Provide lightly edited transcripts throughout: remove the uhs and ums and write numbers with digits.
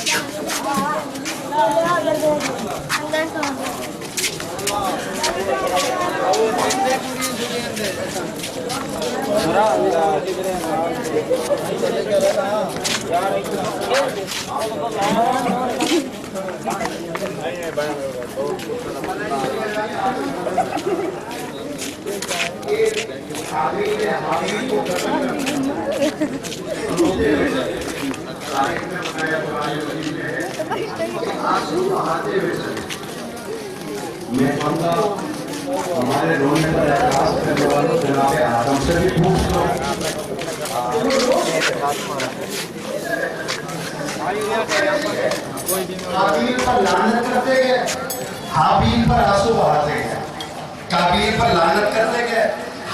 میں چاہوں گا ہمارے رونے پر اعتراض کرنے والوں جناب آدم سے بھی پوچھ لو. قابیل پر لعنت کرتے گئے, حابیل پر آنسو بہاتے گئے. قابیل پر لعنت کرتے گئے,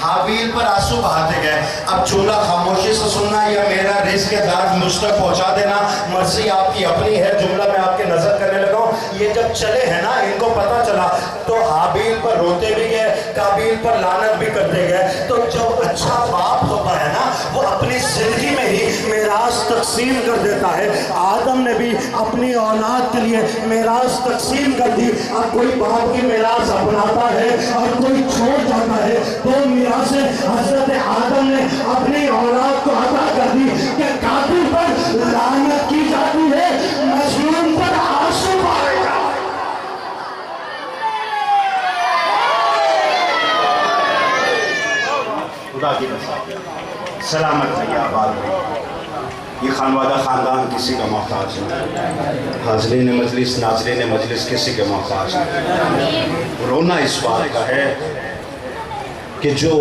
حابیل پر آنسو بہاتے گئے. اب چولہا خاموشی سے سننا یا میرا رزق دار مجھ تک پہنچا دینا, مرضی آپ کی اپنی ہے. جملہ میں آپ کے نظر کرنے لگا ہوں. یہ جب چلے ہیں نا, ان کو پتا چلا تو حابیل پر روتے بھی گئے, قابیل پر لعنت بھی کرتے گئے. تو جو اچھا باپ ہوتا ہے نا, وہ اپنی زندگی میں ہی میراث تقسیم کر دیتا ہے. آدم نے بھی اپنی اولاد کے لیے میراث تقسیم کر دی. اب کوئی باپ کی میراث اپناتا ہے اور کوئی چھوڑ جاتا ہے. دو میراثیں حضرت آدم نے اپنی اولاد کو عطا کر دی کہ قاتل پر لعنت کی جاتی ہے, مظلوم پر آنسو بہائے گا. خدا کی قسم سلامت ہے یا آباد ہے. یہ خانوادہ خاندان کسی کا محتاج نہیں. حاضرین مجلس, ناظرین مجلس کسی کے محتاج نہیں. رونا اس بات کا ہے کہ جو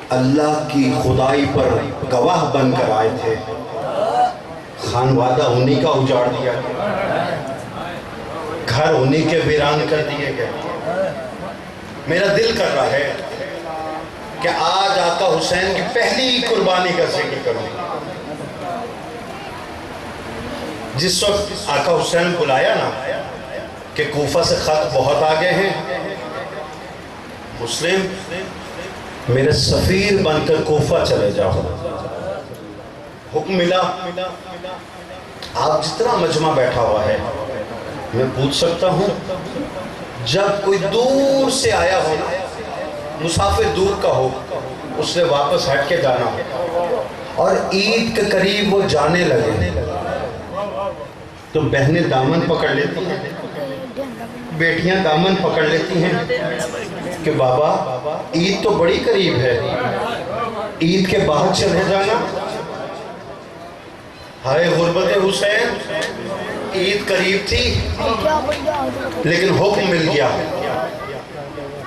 اللہ کی خدائی پر گواہ بن کر آئے تھے, خانوادہ انہی کا اجاڑ دیا گیا, گھر انہی کے ویران کر دیے گئے. میرا دل کر رہا ہے کہ آج آقا حسین کی پہلی قربانی کا ذکر کروں. جس وقت آقا حسین بلایا نا کہ کوفہ سے خط بہت آگے ہیں, مسلم میرے سفیر بن کر کوفہ چلے جاؤ. حکم ملا. آپ جتنا مجمع بیٹھا ہوا ہے, میں پوچھ سکتا ہوں, جب کوئی دور سے آیا ہو, مسافر دور کا ہو, اس نے واپس ہٹ کے جانا ہو, اور عید کے قریب وہ جانے لگے تو بہنیں دامن پکڑ لیتی ہیں, بیٹیاں دامن پکڑ لیتی ہیں کہ بابا عید تو بڑی قریب ہے, عید کے بعد چلے جانا. ہائے غربت حسین, عید قریب تھی لیکن حکم مل گیا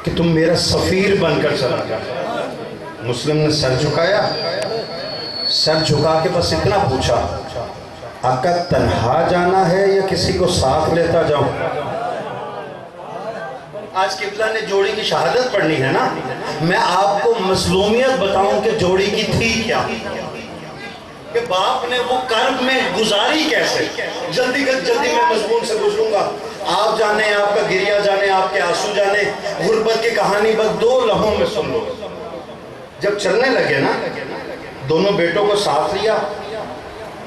کہ تم میرا سفیر بن کر چلا جا. مسلم نے سر جھکایا, سر جھکا کے بس اتنا پوچھا, آقا تنہا جانا ہے یا کسی کو ساتھ لیتا جاؤں؟ آج قبلہ نے جوڑی کی شہادت پڑھنی ہے نا, میں آپ کو مظلومیت بتاؤں کہ جوڑی کی تھی کیا, کہ باپ نے وہ کرب میں گزاری کیسے. جلدی میں مضمون سے گزروں گا. آپ جانے, آپ کا گریہ جانے, آپ کے آنسو جانے, غربت کی کہانی بس 2 لمحوں میں سن لو. جب چلنے لگے نا, دونوں بیٹوں کو ساتھ لیا.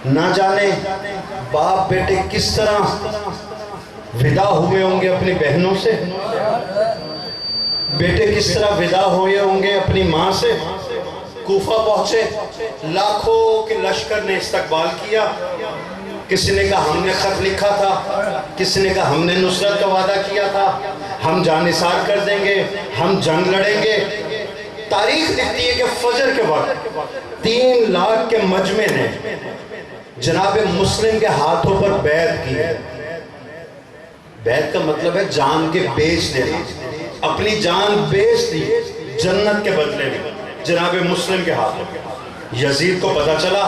نہ جانے باپ بیٹے کس طرح ودا ہوئے ہوں گے اپنی بہنوں سے, بیٹے کس طرح ودا ہوئے ہوں گے اپنی ماں سے. کوفہ پہنچے, لاکھوں کے لشکر نے استقبال کیا. کسی نے کہا ہم نے خط لکھا تھا, کسی نے کہا ہم نے نصرت کا وعدہ کیا تھا, ہم جانثار کر دیں گے, ہم جنگ لڑیں گے. تاریخ لکھتی ہے کہ فجر کے وقت 3 لاکھ کے مجمع نے جناب مسلم کے ہاتھوں پر بیعت کی. بیعت کا مطلب ہے جان کے بیچ دینا, اپنی جان بیچ دی جنت کے بدلے میں جناب مسلم کے ہاتھوں پہ. یزید کو پتا چلا,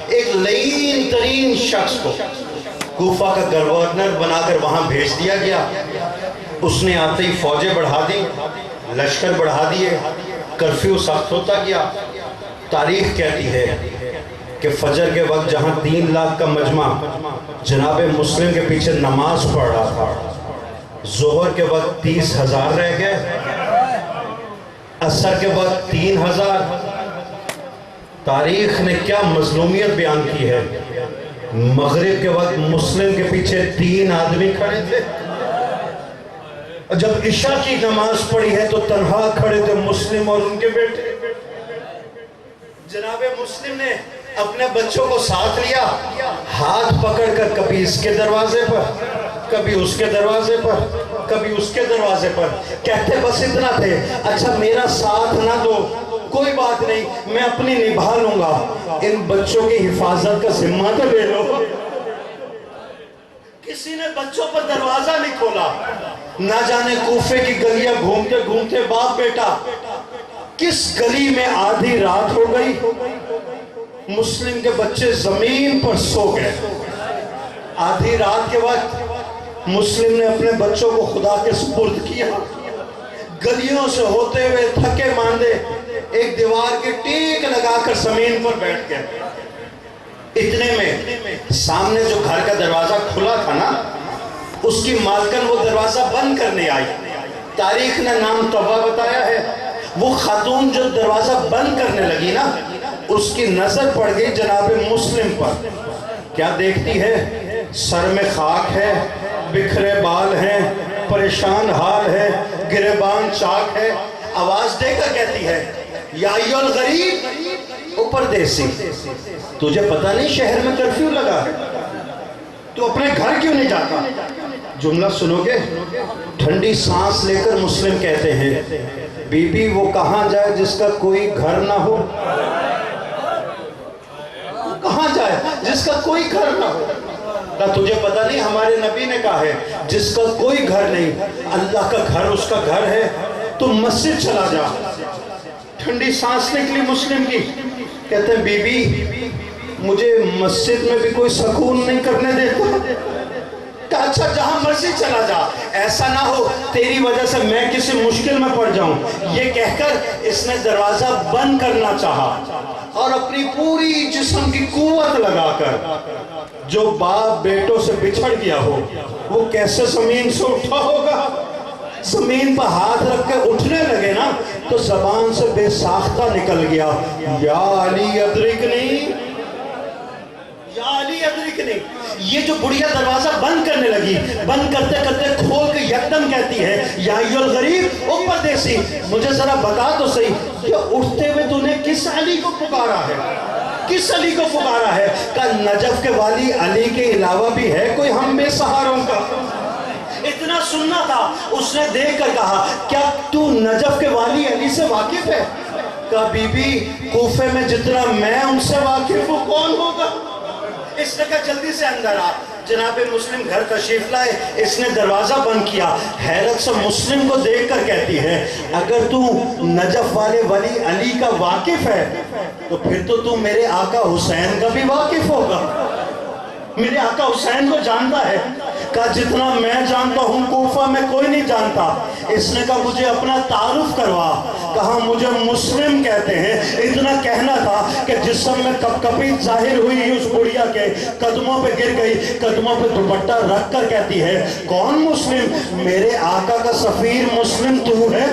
ایک لعین ترین شخص کو کوفہ کا گورنر بنا کر وہاں بھیج دیا گیا. اس نے آتے ہی فوجیں بڑھا دی, لشکر بڑھا دیے, کرفیو سخت ہوتا گیا. تاریخ کہتی ہے کہ فجر کے وقت جہاں 3 لاکھ کا مجمع جناب مسلم کے پیچھے نماز پڑھ رہا تھا, ظہر کے وقت 30,000 رہ گئے, عصر کے وقت 3,000. تاریخ نے کیا مظلومیت بیان کی ہے مغرب کے وقت مسلم کے پیچھے 3 آدمی کھڑے تھے. جب عشاء کی نماز پڑھی ہے تو تنہا کھڑے تھے مسلم اور ان کے بیٹے. جناب مسلم نے اپنے بچوں کو ساتھ لیا, ہاتھ پکڑ کر کبھی اس کے دروازے پر, کبھی اس کے دروازے پر, کبھی اس کے دروازے پر. کہتے بس اتنا تھے, اچھا میرا ساتھ نہ دو کوئی بات نہیں, میں اپنی نبھا لوں گا, ان بچوں کی حفاظت کا ذمہ تو لے لو. کسی نے بچوں پر دروازہ نہیں کھولا. نہ جانے کوفے کی گلیاں گھومتے گھومتے باپ بیٹا کس گلی میں آدھی رات ہو گئی, مسلم کے بچے زمین پر سو گئے. آدھی رات کے وقت مسلم نے اپنے بچوں کو خدا کے سپرد کیا. گلیوں سے ہوتے ہوئے تھکے ماندے ایک دیوار کی ٹیک لگا کر زمین پر بیٹھ گئے. اتنے میں سامنے جو گھر کا دروازہ کھلا تھا نا, اس کی مالکن وہ دروازہ بند کرنے آئی. تاریخ نے نام توبہ بتایا ہے. وہ خاتون جو دروازہ بند کرنے لگی نا, اس کی نظر پڑ گئی جناب مسلم پر. کیا دیکھتی ہے؟ سر میں خاک ہے, بکھرے بال ہیں, پریشان حال ہے, گریبان چاک ہے. آواز دے کر کہتی ہے یا ایھا الغریب, او پردیسی, تجھے پتہ نہیں شہر میں کرفیو لگا ہے, تو اپنے گھر کیوں نہیں جاتا؟ جملہ سنو گے؟ ٹھنڈی سانس لے کر مسلم کہتے ہیں بی بی وہ کہاں جائے جس کا کوئی گھر نہ ہو. کہاں جائے جس کا کوئی گھر نہ ہو. تجھے پتہ نہیں ہمارے نبی نے کہا ہے جس کا کوئی گھر نہیں, اللہ کا گھر اس کا گھر ہے, تو مسجد چلا جا. ٹھنڈی سانس نکلی مسلم کی, کہتے ہیں بی بی مجھے مسجد میں بھی کوئی سکون نہیں کرنے دیتا. کہا اچھا جہاں مرضی چلا جا, ایسا نہ ہو تیری وجہ سے میں کسی مشکل میں پڑ جاؤں. یہ کہہ کر اس نے دروازہ بند کرنا چاہا, اور اپنی پوری جسم کی قوت لگا کر, جو باپ بیٹوں سے بچھڑ گیا ہو وہ کیسے زمین سے اٹھا ہوگا. زمین پر ہاتھ رکھ کے اٹھنے لگے نا, تو زبان سے بے ساختہ نکل گیا یا علی ادرکنی, یا علی ادرکنی. یہ جو بڑھیا دروازہ بند کرنے لگی, بند کرتے کرتے کھول کے یکدم کہتی ہے یا ایھا الغریب, او پردیسی مجھے ذرا بتا تو صحیح یہ اٹھتے ہوئے تو نے کس علی کو پکارا ہے, کس علی کو پکارا ہے؟ کہ نجف کے والی علی کے علاوہ بھی ہے کوئی ہم بے سہاروں کا. اتنا سننا تھا. اس نے دیکھ کر کہا کیا تو نجف کے والی علی سے واقف ہے؟ کہا بی بی کوفے میں جتنا میں ان سے واقف ہوں کون ہوگا. اس نے کہا جلدی سے اندر آ. جناب مسلم گھر تشریف لائے, اس نے دروازہ بند کیا. حیرت سے مسلم کو دیکھ کر کہتی ہے اگر تو نجف والے ولی علی کا واقف ہے تو پھر تو میرے آقا حسین کا بھی واقف ہوگا. میرے آقا حسین کو جانتا ہے. کہا جتنا میں جانتا ہوں کوفہ میں کوئی نہیں جانتا. اس نے کہا مجھے اپنا تعارف کروا. کہا مجھے مسلم کہتے ہیں. اتنا کہنا تھا کہ جسم میں کپ کپی ظاہر ہوئی اس بڑھیا کے, قدموں پہ گر گئی, قدموں پہ دوپٹہ رکھ کر کہتی ہے کون مسلم؟ میرے آقا کا سفیر مسلم تو ہے,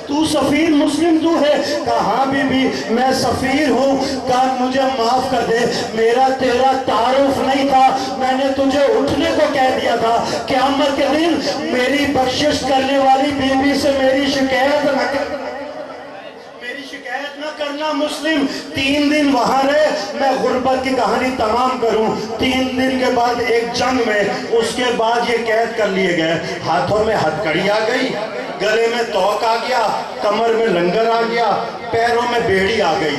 تو سفیر مسلم تو ہے. کہا ہاں بی بی میں سفیر ہوں. کہا مجھے معاف کر دے, میرا تیرا تعارف نہیں تھا, میں نے تجھے اٹھنے کو کہہ دیا تھا. قیامت کے دن میری بخشش کرنے والی بی بی سے میری شکایت نہ کر, میری شکایت نہ کرنا. مسلم 3 دن وہاں رہے, میں غربت کی کہانی تمام کروں. 3 دن کے بعد ایک جنگ میں, اس کے بعد یہ قید کر لیے گئے. ہاتھوں میں ہتھکڑی آ گئی, گلے میں توق آ گیا, کمر میں لنگر آ گیا, پیروں میں بیڑی آ گئی.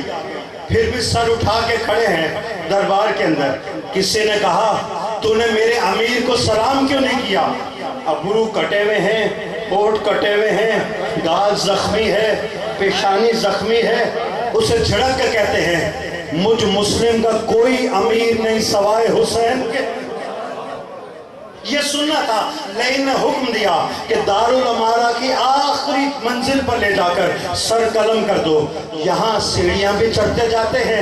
پھر بھی سر اٹھا کے کھڑے ہیں دربار کے اندر. کسی نے کہا تو نے میرے امیر کو سلام کیوں نہیں کیا؟ ابرو کٹے ہوئے ہیں, ہوٹھ کٹے ہوئے ہیں, گال زخمی ہے, پیشانی زخمی ہے. اسے جھڑک کے کہتے ہیں مجھ مسلم کا کوئی امیر نہیں سوائے حسین کے. یہ سننا تھا. لیکن نے حکم دیا کہ دارالامارہ کی آخری منزل پر لے جا کر سر قلم کر دو. یہاں سیڑھیاں بھی چڑھتے جاتے ہیں